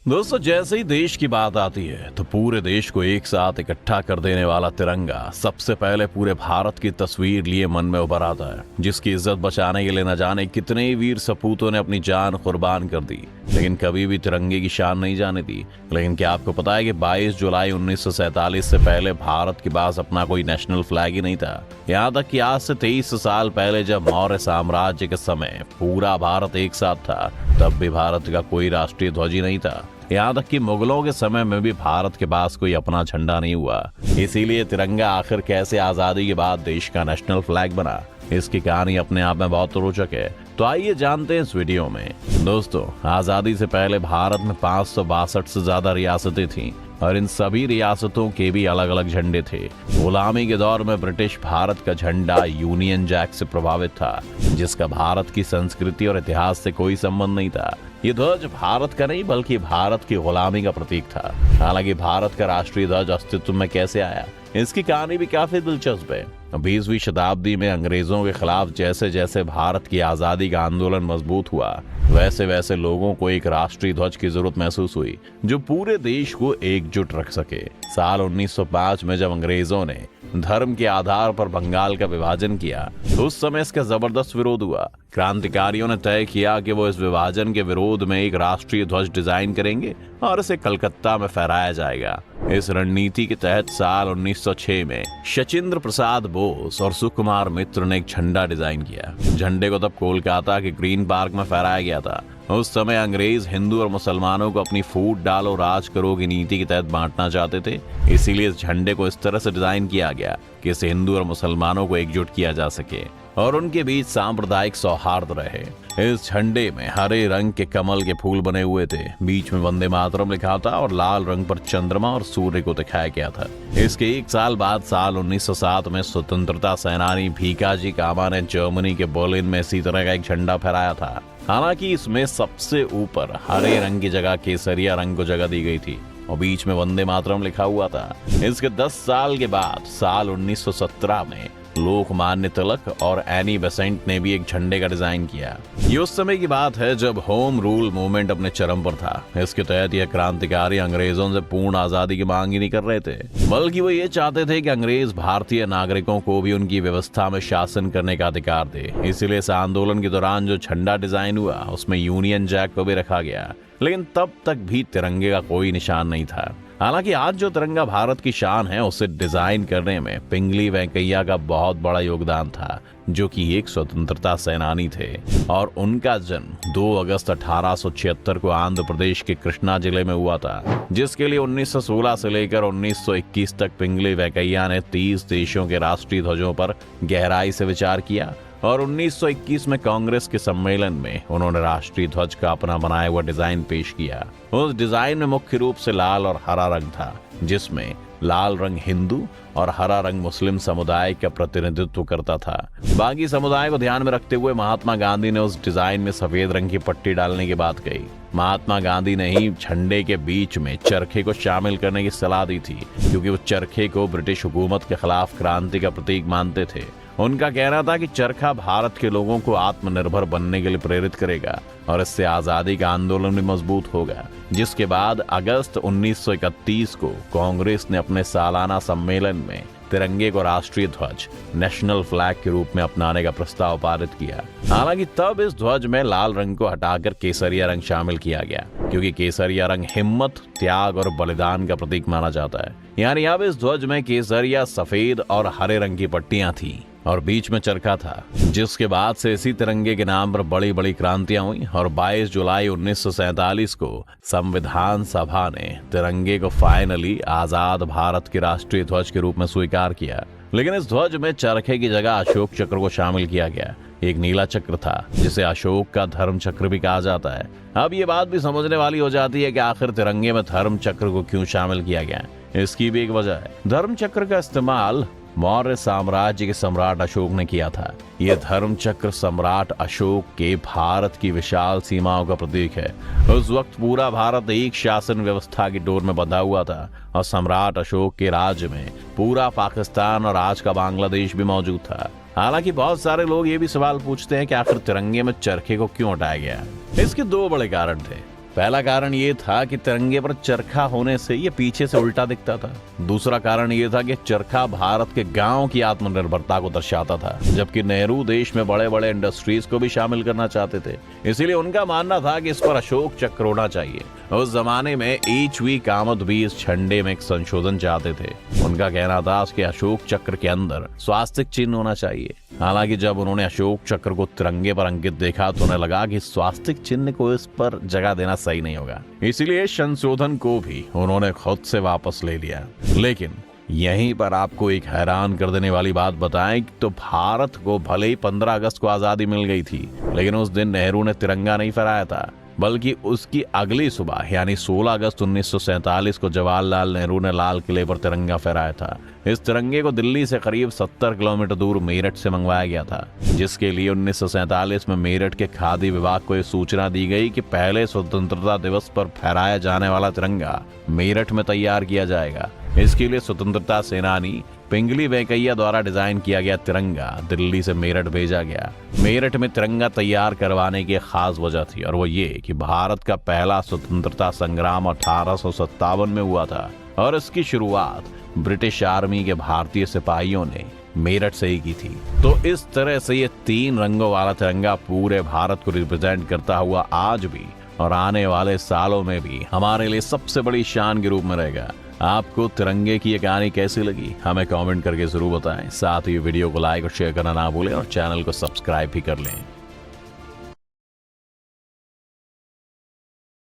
दोस्तों, जैसे ही देश की बात आती है तो पूरे देश को एक साथ इकट्ठा कर देने वाला तिरंगा सबसे पहले पूरे भारत की तस्वीर लिए मन में उभर आता है, जिसकी इज्जत बचाने के लिए न जाने कितने ही वीर सपूतों ने अपनी जान कुर्बान कर दी, लेकिन कभी भी तिरंगे की शान नहीं जाने दी। लेकिन क्या आपको पता है कि 22 जुलाई 1947 से पहले भारत के पास अपना कोई नेशनल फ्लैग ही नहीं था। यहाँ तक कि आज से 23 साल पहले जब मौर्य साम्राज्य के समय पूरा भारत एक साथ था, तब भी भारत का कोई राष्ट्रीय ध्वज ही नहीं था। यहाँ तक कि मुगलों के समय में भी भारत के पास कोई अपना झंडा नहीं हुआ। इसीलिए तिरंगा आखिर कैसे आजादी के बाद देश का नेशनल फ्लैग बना, इसकी कहानी अपने आप में बहुत रोचक है। तो आइए जानते हैं इस वीडियो में। दोस्तों, आजादी से पहले भारत में 562 से ज्यादा रियासतें थीं और इन सभी रियासतों के भी अलग अलग झंडे थे। गुलामी के दौर में ब्रिटिश भारत का झंडा यूनियन जैक से प्रभावित था, जिसका भारत की संस्कृति और इतिहास से कोई संबंध नहीं था। ये ध्वज भारत का नहीं बल्कि भारत की गुलामी का प्रतीक था। हालांकि भारत का राष्ट्रीय ध्वज अस्तित्व में कैसे आया, इसकी कहानी भी काफी दिलचस्प है। 20वीं शताब्दी में अंग्रेजों के खिलाफ जैसे जैसे भारत की आजादी का आंदोलन मजबूत हुआ, वैसे वैसे लोगों को एक राष्ट्रीय ध्वज की जरूरत महसूस हुई जो पूरे देश को एकजुट रख सके। साल 1905 में जब अंग्रेजों ने धर्म के आधार पर बंगाल का विभाजन किया, तो उस समय इसका जबरदस्त विरोध हुआ। क्रांतिकारियों ने तय किया कि वो इस विभाजन के विरोध में एक राष्ट्रीय ध्वज डिजाइन करेंगे और इसे कलकत्ता में फहराया जाएगा। इस रणनीति के तहत साल 1906 में शचीन्द्र प्रसाद बोस और सुकुमार मित्र ने एक झंडा डिजाइन किया। झंडे को तब कोलकाता के ग्रीन पार्क में फहराया गया था। उस समय अंग्रेज हिंदू और मुसलमानों को अपनी फूट डालो राज करो की नीति के तहत बांटना चाहते थे। इसीलिए इस झंडे को इस तरह से डिजाइन किया गया कि इसे हिंदू और मुसलमानों को एकजुट किया जा सके और उनके बीच सांप्रदायिक सौहार्द रहे। इस झंडे में हरे रंग के कमल के फूल बने हुए थे, बीच में वंदे मातरम लिखा था और लाल रंग पर चंद्रमा और सूर्य को दिखाया गया था। इसके एक साल बाद साल 1907 में स्वतंत्रता सेनानी भीकाजी कामा ने जर्मनी के बर्लिन में इसी तरह का एक झंडा फहराया था। हालांकि इसमें सबसे ऊपर हरे रंग की जगह केसरिया रंग को जगह दी गई थी और बीच में वंदे मातरम लिखा हुआ था। इसके 10 साल के बाद साल 1917 में लोकमान्य तिलक और एनी बेसेंट ने भी एक झंडे का डिजाइन किया। ये उस समय की बात है जब होम रूल मूवमेंट अपने चरम पर था। इसके तहत यह क्रांतिकारी अंग्रेजों से पूर्ण आजादी की मांग ही नहीं कर रहे थे, बल्कि वो ये चाहते थे कि अंग्रेज भारतीय नागरिकों को भी उनकी व्यवस्था में शासन करने का अधिकार दे। इसीलिए इस आंदोलन के दौरान जो झंडा डिजाइन हुआ उसमें यूनियन जैक को भी रखा गया, लेकिन तब तक भी तिरंगे का कोई निशान नहीं था। हालांकि आज जो तिरंगा भारत की शान है, उसे डिजाइन करने में पिंगली वेंकैया का बहुत बड़ा योगदान था, जो कि एक स्वतंत्रता सेनानी थे और उनका जन्म 2 अगस्त 1876 को आंध्र प्रदेश के कृष्णा जिले में हुआ था, जिसके लिए 1916 से लेकर 1921 तक पिंगली वेंकैया ने 30 देशों के राष्ट्रीय ध्वजों पर गहराई से विचार किया और 1921 में कांग्रेस के सम्मेलन में उन्होंने राष्ट्रीय ध्वज का अपना बनाया हुआ डिजाइन पेश किया। उस डिजाइन में मुख्य रूप से लाल और हरा रंग था, जिसमें लाल रंग हिंदू और हरा रंग मुस्लिम समुदाय का प्रतिनिधित्व करता था। बाकी समुदाय को ध्यान में रखते हुए महात्मा गांधी ने उस डिजाइन में सफेद रंग की पट्टी डालने की बात कही। महात्मा गांधी ने ही झंडे के बीच में चरखे को शामिल करने की सलाह दी थी, क्योंकि वो चरखे को ब्रिटिश हुकूमत के खिलाफ क्रांति का प्रतीक मानते थे। उनका कहना था कि चरखा भारत के लोगों को आत्मनिर्भर बनने के लिए प्रेरित करेगा और इससे आजादी का आंदोलन भी मजबूत होगा। जिसके बाद अगस्त 1931 को कांग्रेस ने अपने सालाना सम्मेलन में तिरंगे को राष्ट्रीय ध्वज नेशनल फ्लैग के रूप में अपनाने का प्रस्ताव पारित किया। हालांकि तब इस ध्वज में लाल रंग को हटाकर केसरिया रंग शामिल किया गया, क्योंकि केसरिया रंग हिम्मत, त्याग और बलिदान का प्रतीक माना जाता है। यानी अब इस ध्वज में केसरिया, सफेद और हरे रंग की पट्टियां थी और बीच में चरखा था। जिसके बाद से इसी तिरंगे के नाम पर बड़ी बड़ी क्रांतियां हुई और 22 जुलाई 1947 को संविधान सभा ने तिरंगे को फाइनली आजाद भारत के राष्ट्रीय ध्वज के रूप में स्वीकार किया। लेकिन इस ध्वज में चरखे की जगह अशोक चक्र को शामिल किया गया। एक नीला चक्र था जिसे अशोक का धर्म चक्र भी कहा जाता है। अब ये बात भी समझने वाली हो जाती है कि आखिर तिरंगे में धर्म चक्र को क्यों शामिल किया गया। इसकी भी एक वजह है। धर्म चक्र का इस्तेमाल मौर्य साम्राज्य के सम्राट अशोक ने किया था। यह धर्म चक्र सम्राट अशोक के भारत की विशाल सीमाओं का प्रतीक है। उस वक्त पूरा भारत एक शासन व्यवस्था की डोर में बंधा हुआ था और सम्राट अशोक के राज्य में पूरा पाकिस्तान और आज का बांग्लादेश भी मौजूद था। हालांकि बहुत सारे लोग ये भी सवाल पूछते हैं कि आखिर तिरंगे में चरखे को क्यों हटाया गया। इसके 2 बड़े कारण थे। पहला कारण ये था कि तिरंगे पर चरखा होने से ये पीछे से उल्टा दिखता था। दूसरा कारण ये था कि चरखा भारत के गांव की आत्मनिर्भरता को दर्शाता था, जबकि नेहरू देश में बड़े बड़े इंडस्ट्रीज को भी शामिल करना चाहते थे। इसीलिए उनका मानना था कि इस पर अशोक चक्र होना चाहिए। उस जमाने में एच.वी. कामत भी इस झंडे में एक संशोधन चाहते थे। उनका कहना था कि अशोक चक्र के अंदर स्वास्तिक चिन्ह होना चाहिए। हालांकि जब उन्होंने अशोक चक्र को तिरंगे पर अंकित देखा तो उन्हें लगा कि स्वास्तिक चिन्ह को इस पर जगह देना सही नहीं होगा। इसलिए संशोधन को भी उन्होंने खुद से वापस ले लिया। लेकिन यहीं पर आपको एक हैरान कर देने वाली बात बताएं तो भारत को भले ही 15 अगस्त को आजादी मिल गई थी, लेकिन उस दिन नेहरू ने तिरंगा नहीं फहराया था, बल्कि उसकी अगली सुबह यानी 16 अगस्त 1947 को जवाहरलाल नेहरू ने लाल किले पर तिरंगा फहराया था। इस तिरंगे को दिल्ली से करीब 70 किलोमीटर दूर मेरठ से मंगवाया गया था, जिसके लिए 1947 में मेरठ के खादी विभाग को यह सूचना दी गई कि पहले स्वतंत्रता दिवस पर फहराया जाने वाला तिरंगा मेरठ में तैयार किया जाएगा। इसके लिए स्वतंत्रता सेनानी पिंगली वेंकैया द्वारा डिजाइन किया गया तिरंगा दिल्ली से मेरठ भेजा गया। मेरठ में तिरंगा तैयार करवाने की खास वजह थी, और वो ये कि भारत का पहला स्वतंत्रता संग्राम 1857 में हुआ था और इसकी शुरुआत ब्रिटिश आर्मी के भारतीय सिपाहियों ने मेरठ से ही की थी। तो इस तरह से ये 3 रंगों वाला तिरंगा पूरे भारत को रिप्रेजेंट करता हुआ आज भी और आने वाले सालों में भी हमारे लिए सबसे बड़ी शान के रूप में रहेगा। आपको तिरंगे की ये कहानी कैसी लगी हमें कमेंट करके जरूर बताएं। साथ ही वीडियो को लाइक और शेयर करना ना भूलें और चैनल को सब्सक्राइब भी कर लें।